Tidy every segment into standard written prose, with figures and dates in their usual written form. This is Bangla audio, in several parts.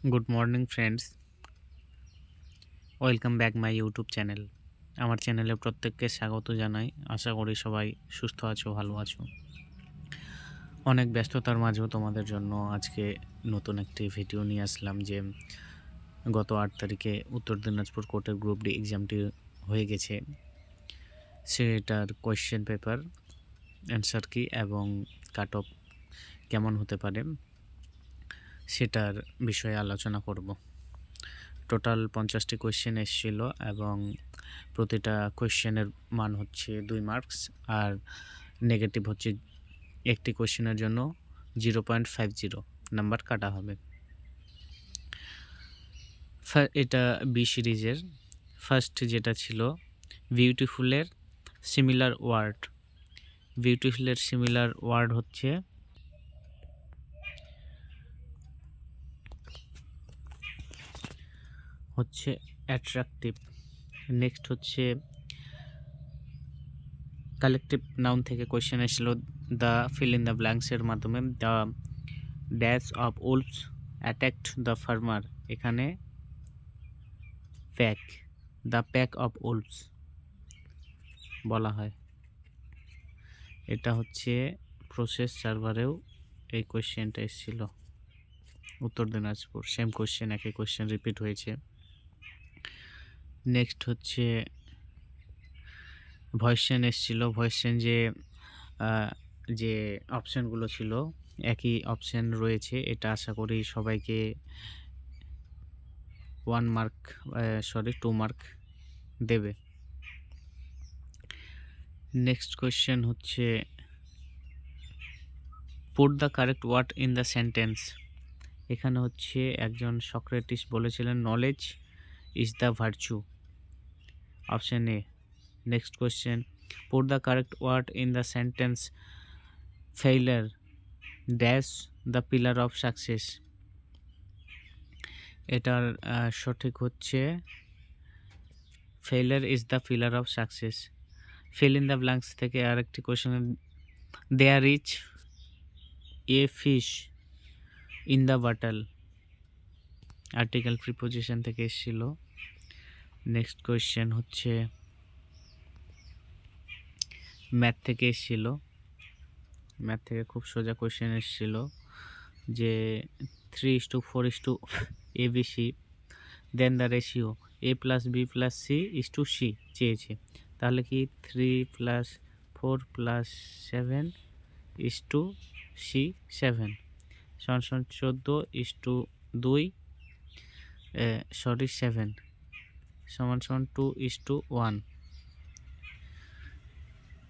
Good morning friends, welcome back my YouTube channel. আমার চ্যানেলে প্রত্যেককে স্বাগত জানাই। আশা করি সবাই সুস্থ আছো, ভালো আছো। অনেক ব্যস্ততার মাঝেও তোমাদের জন্য আজকে নতুন একটি ভিডিও নিয়ে আসলাম যে গত 8 তারিখে উত্তর দিনাজপুর কোর্টের গ্রুপ ডি এক্সামটি হয়ে গেছে। সেটার কোয়েশ্চেন পেপার, অ্যান্সার কি এবং কাট অফ কেমন হতে পারে সেটার বিষয়ে আলোচনা করব। টোটাল 50টি কোয়েশ্চেন এসেছিল এবং প্রতিটা কোয়েশ্চেনের মান হচ্ছে 2 মার্কস আর নেগেটিভ হচ্ছে একটি কোয়েশ্চেনের জন্য 0.50 নাম্বার কাটা হবে। এটা বি সিরিজের ফার্স্ট যেটা ছিল বিউটিফুলের সিমিলার ওয়ার্ড। বিউটিফুলের সিমিলার ওয়ার্ড হচ্ছে অ্যাট্রাকটিভ। নেক্সট হচ্ছে কালেকটিভ নাউন থেকে কোয়েশ্চেন এসেছিল দ্য ফিল ইন দ্য ব্ল্যাঙ্কসের মাধ্যমে। The dash of wolves attacked the farmer, এখানে pack, the pack of wolves বলা হয়। এটা হচ্ছে প্রসেস সার্ভারেও এই কোয়েশ্চেনটা এসেছিল উত্তর দিনাজপুর। সেম কোয়েশ্চেন, একই কোয়েশ্চেন রিপিট হয়েছে। নেক্সট হচ্ছে ভয়েস চেন এসেছিল। ভয়েস চেন যে অপশানগুলো ছিল একই অপশান রয়েছে। এটা আশা করি সবাইকে 2 মার্ক দেবে। নেক্সট কোয়েশ্চেন হচ্ছে put the correct word in the sentence. এখানে হচ্ছে একজন সক্রেটিস বলেছিলেন knowledge is the virtue, option A. Next question put the correct word in the sentence failure dash the pillar of success. এটার সঠিক হচ্ছে failure is the pillar of success. Fill in the blanks থেকে আরেকটি question there is a fish in the bottle, article preposition থেকে এসেছিল। নেক্সট কোয়েশ্চেন হচ্ছে ম্যাথ থেকে এসেছিল। ম্যাথ থেকে খুব সোজা কোয়েশ্চেন এসেছিল যে 3:4 ABC, then the ratio A + B + C = C চেয়েছে। তাহলে কি 3 + 4 + 7 = C 7 = 14:2 7 = 2:1,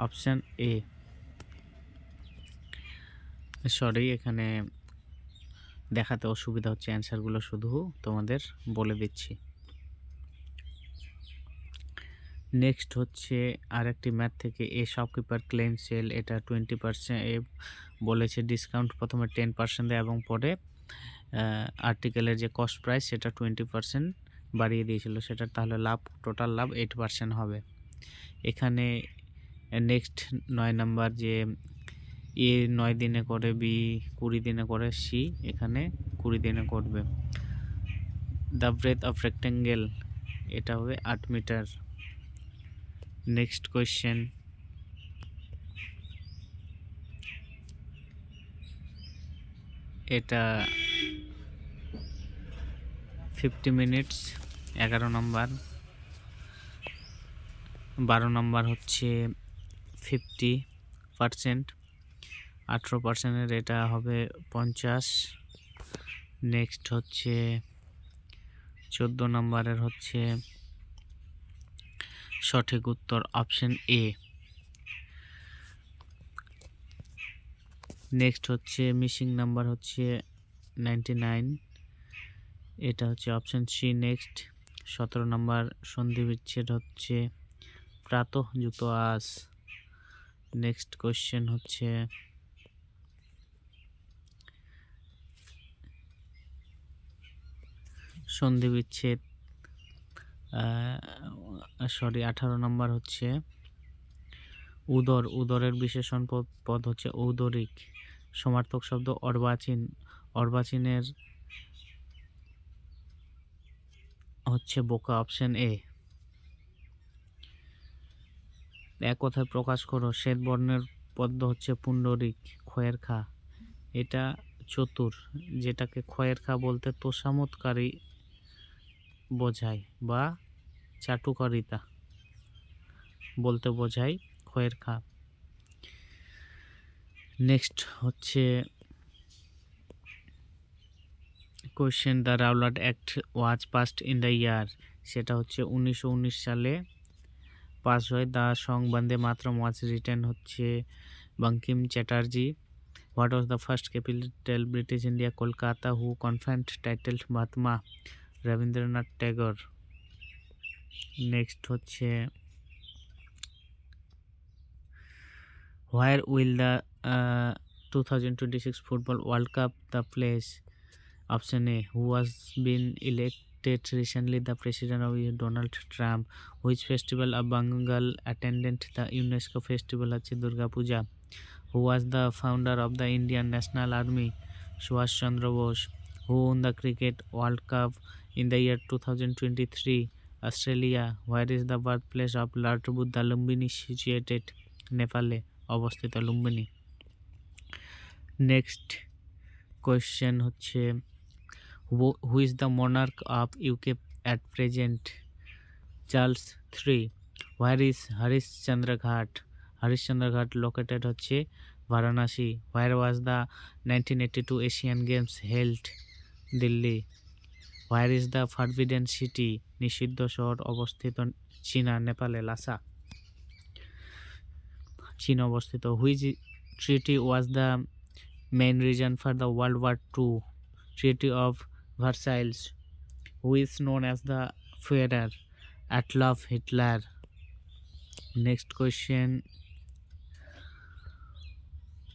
অপশান এ। এখানে দেখাতে অসুবিধা হচ্ছে, অ্যান্সারগুলো শুধু তোমাদের বলে দিচ্ছি। নেক্সট হচ্ছে আরেকটি ম্যাথ থেকে এ শপকিপার ক্লেম সেল, এটা 20% এ বলেছে ডিসকাউন্ট প্রথমে 10% দেয় এবং পরে আর্টিকেলের যে কস্ট প্রাইস সেটা 20% বাড়িয়ে দিয়েছিল সেটা, তাহলে লাভ, টোটাল লাভ 8% হবে। এখানে নেক্সট 9 নাম্বার যে এ 9 দিনে করে, বি 20 দিনে করে, সি এখানে 20 দিনে করবে। দ্য ব্রেথ অফ রেক্টেঙ্গেল, এটা হবে 8 মিটার। নেক্সট কোয়েশ্চেন এটা 50 মিনিটস 11 নম্বর। 12 নম্বর হচ্ছে 50%, 18%-এর এটা হবে 50। নেক্সট হচ্ছে 14 নম্বরের হচ্ছে সঠিক উত্তর অপশন এ। নেক্সট হচ্ছে মিসিং নাম্বার হচ্ছে 99, এটা হচ্ছে অপশন সি। নেক্সট 17 নম্বর সন্ধি বিচ্ছেদ হচ্ছে প্রাতঃ যুক্ত আস। নেক্সট কোয়েশ্চেন হচ্ছে সন্ধি বিচ্ছেদ 18 নম্বর হচ্ছে উদর, উদরের বিশেষণ পদ হচ্ছে ঔদরিক। সমার্থক শব্দ অর্বাচীন, অর্বাচীনের হচ্ছে বোকা, অপশন এ। এক কথায় প্রকাশ করো। শ্বেত বর্ণের পদ্ম হচ্ছে পুণ্ডরিক। খয়ের খা, এটা চতুর, যেটাকে খয়ের খা বলতে তোষামোদকারী বোঝায় বা চাটুকারিতা বলতে বোঝায় খয়ের খা। নেক্সট হচ্ছে question, the Rowlatt Act was passed in the year, সেটা হচ্ছে 1919 সালে পাস হয়। The song Vande Mataram was written হচ্ছে Bankim Chatterjee. What was the first capital British India? Kolkata. Who conferred title Mahatma? Rabindranath Tagore. Next হচ্ছে where will the 2026 football world cup the place? Option A, who has been elected recently the president of Donald Trump? Which festival of Bengal attended the UNESCO festival হচ্ছে Durga Puja? Who was the founder of the Indian National Army? Subhash Chandra Bose. Who won the Cricket World Cup in the year 2023? Australia. Where is the birthplace of Lord Buddha Lumbini situated? Nepal অবস্থিত লুম্বিনী। নেক্সট কোয়েশ্চেন হচ্ছে who is the monarch of UK at present? Charles III. Where is Harishchandra Ghat? Harishchandra Ghat located হচ্ছে Varanasi. Where was the 1982 Asian Games held? Delhi. Where is the forbidden city? নিষিদ্ধ শহর অবস্থিত চীনা, নেপালে লাসা, চীন অবস্থিত। Which treaty was the main reason for the World War II? Treaty of Versailles. Who is known as the Führer? Adolf Hitler. Next question.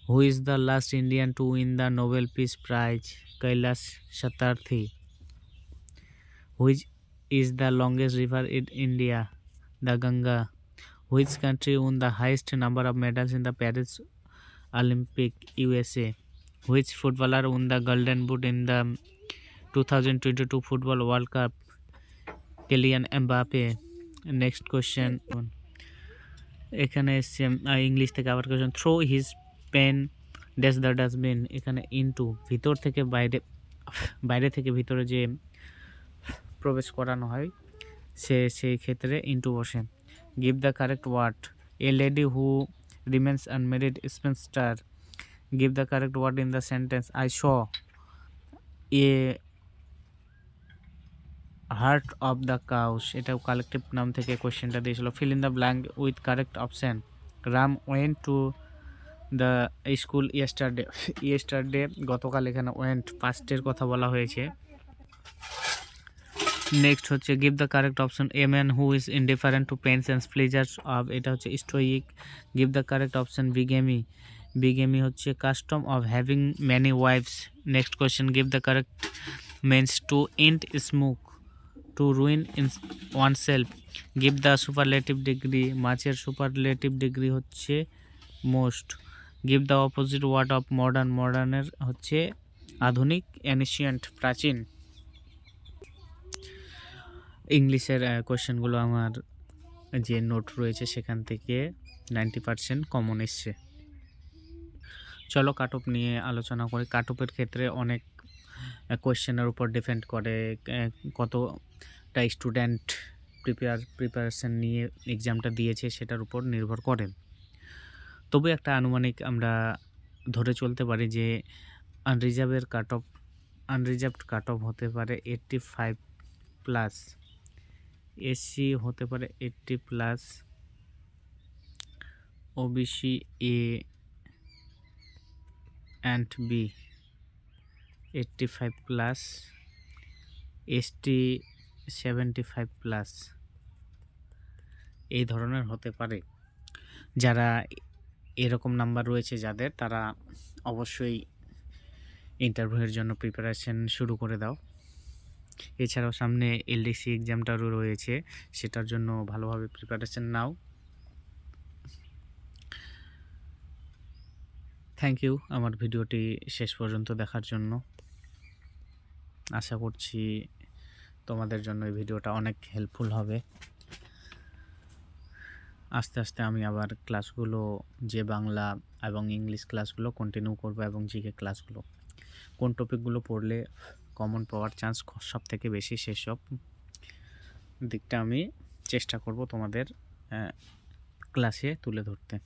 Who is the last Indian to win the Nobel Peace Prize? Kailash Satyarthi. Which is the longest river in India? The Ganga. Which country won the highest number of medals in the Paris Olympic? USA. Which footballer won the Golden Boot in the 2022 Football World Cup? Kylian Mbappe. Next question. এখানে ইংলিশ থেকে আবার question, throw his pen dash the dustbin. এখানে ইনটু, ভিতর থেকে বাইরে, বাইরে থেকে ভিতরে যে প্রবেশ করানো হয় সেই ক্ষেত্রে ইনটু বসে। Give the correct word. A lady who remains unmarried spinster. Give the correct word in the sentence. I saw a herd of the cows, এটাও কালেকটিভ নাম থেকে কোয়েশ্চেনটা দিয়েছিল। Fill in the blank with correct option. Ram went to the school yesterday. Yesterday গতকাল, এখানে ওয়েন্ট পাস্টের কথা বলা হয়েছে। নেক্সট হচ্ছে give the correct option. A man who is indifferent to pains and pleasures of, এটা হচ্ছে stoic. Give the correct option. Bigamy. Bigamy হচ্ছে custom of having many wives. Next question, give the correct means to end smoke, to ruin in oneself. Give the superlative degree. মাছের সুপারলেটিভ ডিগ্রি হচ্ছে most. Give the opposite word of modern. মডার্নের হচ্ছে আধুনিক, অ্যানিশিয়েন্ট প্রাচীন। ইংলিশের কোয়েশ্চেনগুলো আমার যে নোট রয়েছে সেখান থেকে 90% কমন এসছে। চলো কাট অফ নিয়ে আলোচনা করি। কাট অফের ক্ষেত্রে অনেক কোয়েশ্চেনের উপর ডিপেন্ড করে, কতটা স্টুডেন্ট প্রিপারেশন নিয়ে এক্সামটা দিয়েছে সেটার উপর নির্ভর করে। তবু একটা আনুমানিক আমরা ধরে চলতে পারি যে আনরিজার্ভের আনরিজার্ভড কাট অফ হতে পারে 85+, এসসি হতে পারে 80+, OBC A and B 85+, ST 75+, এই ধরনের হতে পারে। যারা এরকম নাম্বার রয়েছে যাদের, তারা অবশ্যই ইন্টারভিউয়ের জন্য প্রিপারেশন শুরু করে দাও। এছাড়াও সামনে এলডিসি এক্সামটারও রয়েছে, সেটার জন্য ভালোভাবে প্রিপারেশন নাও। থ্যাংক ইউ আমার ভিডিওটি শেষ পর্যন্ত দেখার জন্য। আশা করছি তোমাদের জন্য এই ভিডিওটা অনেক হেল্পফুল হবে। আস্তে আস্তে আমি আবার ক্লাসগুলো যে বাংলা এবং ইংলিশ ক্লাসগুলো কন্টিনিউ করব, এবং জিকে ক্লাসগুলো কোন টপিকগুলো পড়লে কমন পাওয়ার চান্স সব থেকে বেশি, সেসব দিকটা আমি চেষ্টা করব তোমাদের ক্লাসে তুলে ধরতে।